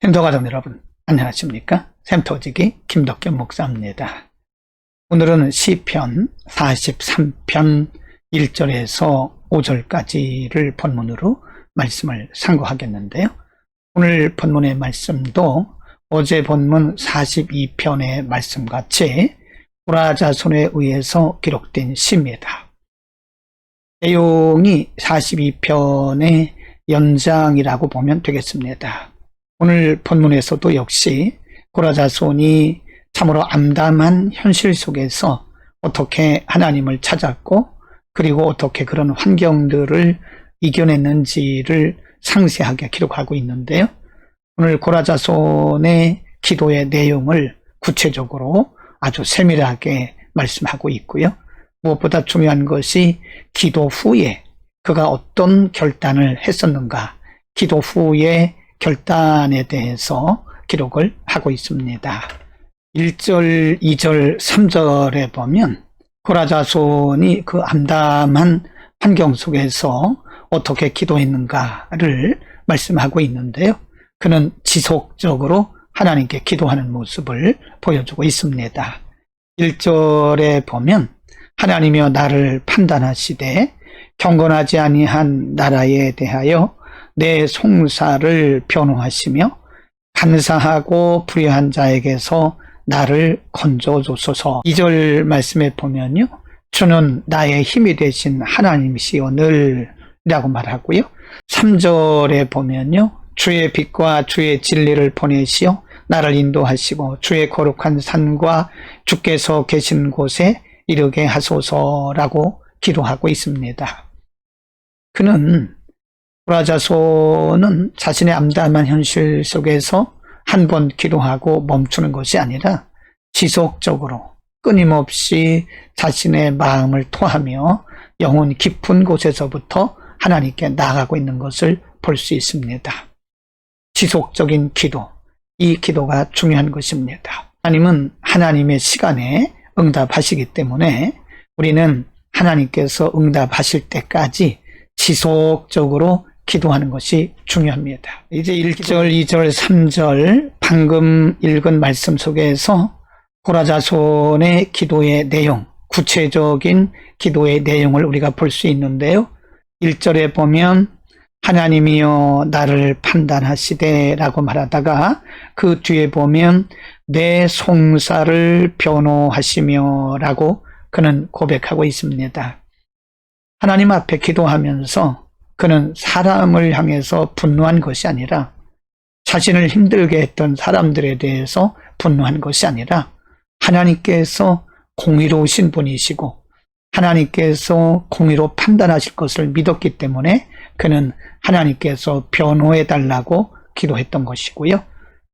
샘터가족 여러분 안녕하십니까? 샘터지기 김덕겸 목사입니다. 오늘은 시편 43편 1절에서 5절까지를 본문으로 말씀을 상고하겠는데요. 오늘 본문의 말씀도 어제 본문 42편의 말씀같이 고라자손에 의해서 기록된 시입니다. 내용이 42편의 연장이라고 보면 되겠습니다. 오늘 본문에서도 역시 고라자손이 참으로 암담한 현실 속에서 어떻게 하나님을 찾았고 그리고 어떻게 그런 환경들을 이겨냈는지를 상세하게 기록하고 있는데요. 오늘 고라자손의 기도의 내용을 구체적으로 아주 세밀하게 말씀하고 있고요. 무엇보다 중요한 것이 기도 후에 그가 어떤 결단을 했었는가, 기도 후에 결단에 대해서 기록을 하고 있습니다. 1절, 2절, 3절에 보면 고라자손이 그 암담한 환경 속에서 어떻게 기도했는가를 말씀하고 있는데요. 그는 지속적으로 하나님께 기도하는 모습을 보여주고 있습니다. 1절에 보면 하나님이여 나를 판단하시되 경건하지 아니한 나라에 대하여 내 송사를 변호하시며 간사하고 불의한 자에게서 나를 건져주소서. 2절 말씀에 보면요, 주는 나의 힘이 되신 하나님이시오늘 이라고 말하고요. 3절에 보면요, 주의 빛과 주의 진리를 보내시어 나를 인도하시고 주의 거룩한 산과 주께서 계신 곳에 이르게 하소서라고 기도하고 있습니다. 그는 고라자손은 자신의 암담한 현실 속에서 한 번 기도하고 멈추는 것이 아니라 지속적으로 끊임없이 자신의 마음을 토하며 영혼 깊은 곳에서부터 하나님께 나아가고 있는 것을 볼 수 있습니다. 지속적인 기도, 이 기도가 중요한 것입니다. 하나님은 하나님의 시간에 응답하시기 때문에 우리는 하나님께서 응답하실 때까지 지속적으로 기도하는 것이 중요합니다. 이제 1절, 2절, 3절 방금 읽은 말씀 속에서 고라자손의 기도의 내용, 구체적인 기도의 내용을 우리가 볼 수 있는데요. 1절에 보면 하나님이여 나를 판단하시되 라고 말하다가 그 뒤에 보면 내 송사를 변호하시며 라고 그는 고백하고 있습니다. 하나님 앞에 기도하면서 그는 사람을 향해서 분노한 것이 아니라 자신을 힘들게 했던 사람들에 대해서 분노한 것이 아니라 하나님께서 공의로우신 분이시고 하나님께서 공의로 판단하실 것을 믿었기 때문에 그는 하나님께서 변호해 달라고 기도했던 것이고요.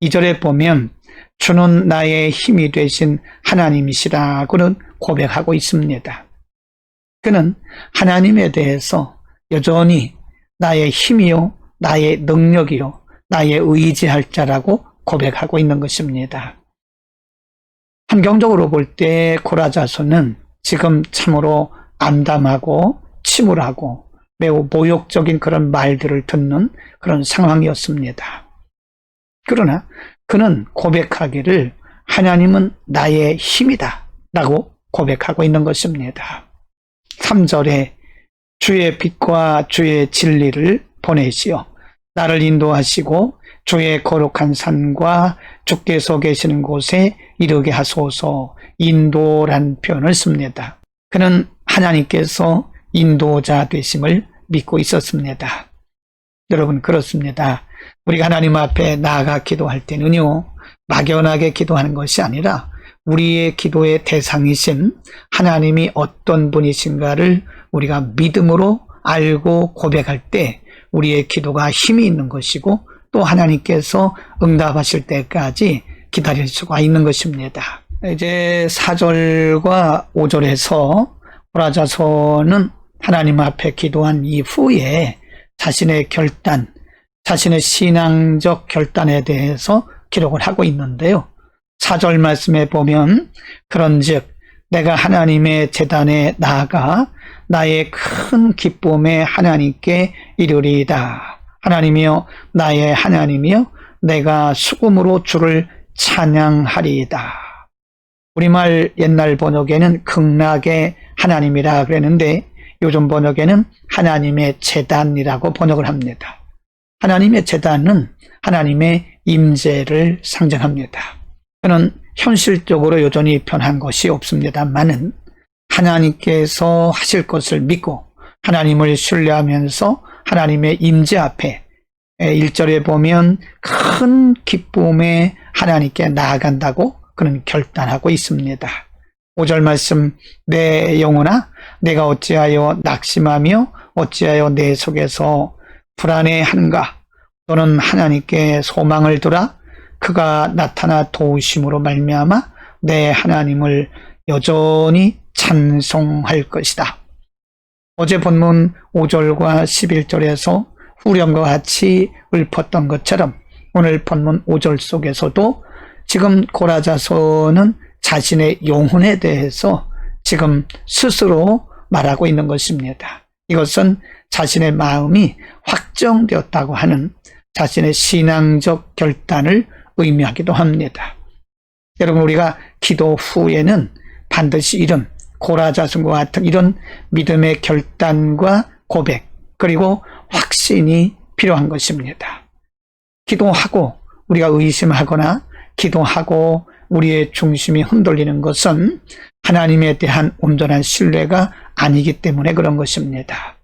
2절에 보면 주는 나의 힘이 되신 하나님이시라고는 고백하고 있습니다. 그는 하나님에 대해서 여전히 나의 힘이요, 나의 능력이요, 나의 의지할 자라고 고백하고 있는 것입니다. 환경적으로 볼 때 고라자손은 지금 참으로 암담하고 침울하고 매우 모욕적인 그런 말들을 듣는 그런 상황이었습니다. 그러나 그는 고백하기를 하나님은 나의 힘이다 라고 고백하고 있는 것입니다. 3절에 주의 빛과 주의 진리를 보내시어 나를 인도하시고 주의 거룩한 산과 주께서 계시는 곳에 이르게 하소서. 인도란 표현을 씁니다. 그는 하나님께서 인도자 되심을 믿고 있었습니다. 여러분 그렇습니다. 우리가 하나님 앞에 나아가 기도할 때는요, 막연하게 기도하는 것이 아니라 우리의 기도의 대상이신 하나님이 어떤 분이신가를 우리가 믿음으로 알고 고백할 때 우리의 기도가 힘이 있는 것이고 또 하나님께서 응답하실 때까지 기다릴 수가 있는 것입니다. 이제 4절과 5절에서 고라자손은 하나님 앞에 기도한 이후에 자신의 결단, 자신의 신앙적 결단에 대해서 기록을 하고 있는데요. 4절 말씀에 보면 그런즉 내가 하나님의 제단에 나아가 나의 큰 기쁨에 하나님께 이르리이다. 하나님이여 나의 하나님이여 내가 수금으로 주를 찬양하리이다. 우리말 옛날 번역에는 극락의 하나님이라 그랬는데 요즘 번역에는 하나님의 제단이라고 번역을 합니다. 하나님의 제단은 하나님의 임재를 상징합니다. 저는 현실적으로 여전히 변한 것이 없습니다만은 하나님께서 하실 것을 믿고 하나님을 신뢰하면서 하나님의 임재 앞에 1절에 보면 큰 기쁨에 하나님께 나아간다고 그는 결단하고 있습니다. 5절 말씀, 내 영혼아 내가 어찌하여 낙심하며 어찌하여 내 속에서 불안해하는가. 너는 하나님께 소망을 두라. 그가 나타나 도우심으로 말미암아 내 하나님을 여전히 찬송할 것이다. 어제 본문 5절과 11절에서 후렴과 같이 읊었던 것처럼 오늘 본문 5절 속에서도 지금 고라자손은 자신의 영혼에 대해서 지금 스스로 말하고 있는 것입니다. 이것은 자신의 마음이 확정되었다고 하는 자신의 신앙적 결단을 의미하기도 합니다. 여러분, 우리가 기도 후에는 반드시 이런 고라자손과 같은 이런 믿음의 결단과 고백 그리고 확신이 필요한 것입니다. 기도하고 우리가 의심하거나 기도하고 우리의 중심이 흔들리는 것은 하나님에 대한 온전한 신뢰가 아니기 때문에 그런 것입니다.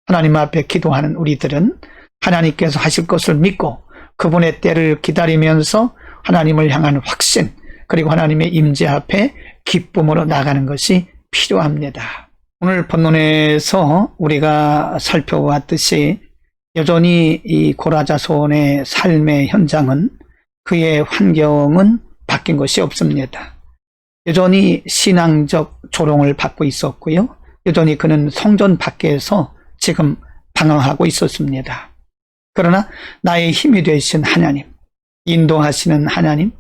하나님 앞에 기도하는 우리들은 하나님께서 하실 것을 믿고 그분의 때를 기다리면서 하나님을 향한 확신 그리고 하나님의 임재 앞에 기쁨으로 나가는 것이 필요합니다. 오늘 본문에서 우리가 살펴보았듯이 여전히 이 고라자손의 삶의 현장은 그의 환경은 바뀐 것이 없습니다. 여전히 신앙적 조롱을 받고 있었고요. 여전히 그는 성전 밖에서 지금 방황하고 있었습니다. 그러나 나의 힘이 되신 하나님, 인도하시는 하나님,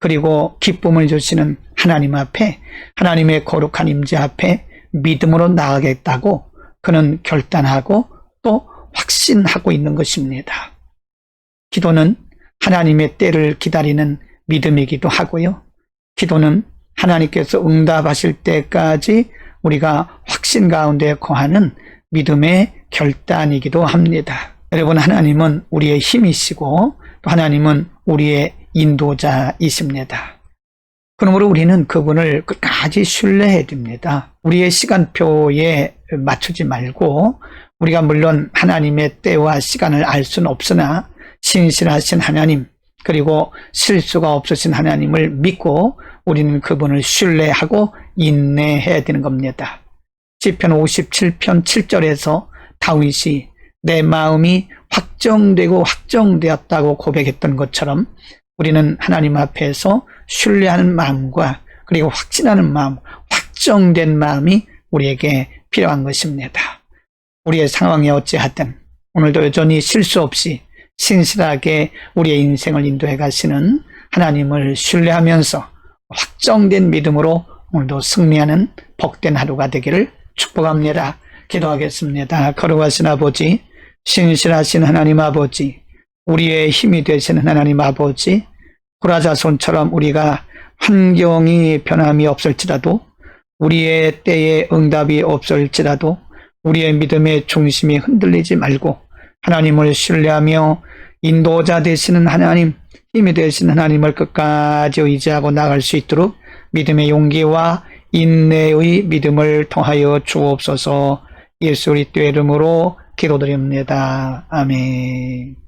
그리고 기쁨을 주시는 하나님 앞에 하나님의 거룩한 임재 앞에 믿음으로 나아가겠다고 그는 결단하고 또 확신하고 있는 것입니다. 기도는 하나님의 때를 기다리는 믿음이기도 하고요. 기도는 하나님께서 응답하실 때까지 우리가 확신 가운데 거하는 믿음의 결단이기도 합니다. 여러분, 하나님은 우리의 힘이시고 또 하나님은 우리의 인도자이십니다. 그러므로 우리는 그분을 끝까지 신뢰해야 됩니다. 우리의 시간표에 맞추지 말고 우리가 물론 하나님의 때와 시간을 알 수는 없으나 신실하신 하나님 그리고 실수가 없으신 하나님을 믿고 우리는 그분을 신뢰하고 인내해야 되는 겁니다. 시편 57편 7절에서 다윗이 내 마음이 확정되고 확정되었다고 고백했던 것처럼 우리는 하나님 앞에서 신뢰하는 마음과 그리고 확신하는 마음, 확정된 마음이 우리에게 필요한 것입니다. 우리의 상황이 어찌하든 오늘도 여전히 실수 없이 신실하게 우리의 인생을 인도해 가시는 하나님을 신뢰하면서 확정된 믿음으로 오늘도 승리하는 복된 하루가 되기를 축복합니다. 기도하겠습니다. 거룩하신 아버지, 신실하신 하나님 아버지, 우리의 힘이 되시는 하나님 아버지, 고라자손처럼 우리가 환경이 변함이 없을지라도 우리의 때에 응답이 없을지라도 우리의 믿음의 중심이 흔들리지 말고 하나님을 신뢰하며 인도자 되시는 하나님, 힘이 되시는 하나님을 끝까지 의지하고 나갈 수 있도록 믿음의 용기와 인내의 믿음을 통하여 주옵소서. 예수 그리스도의 이름으로 기도드립니다. 아멘.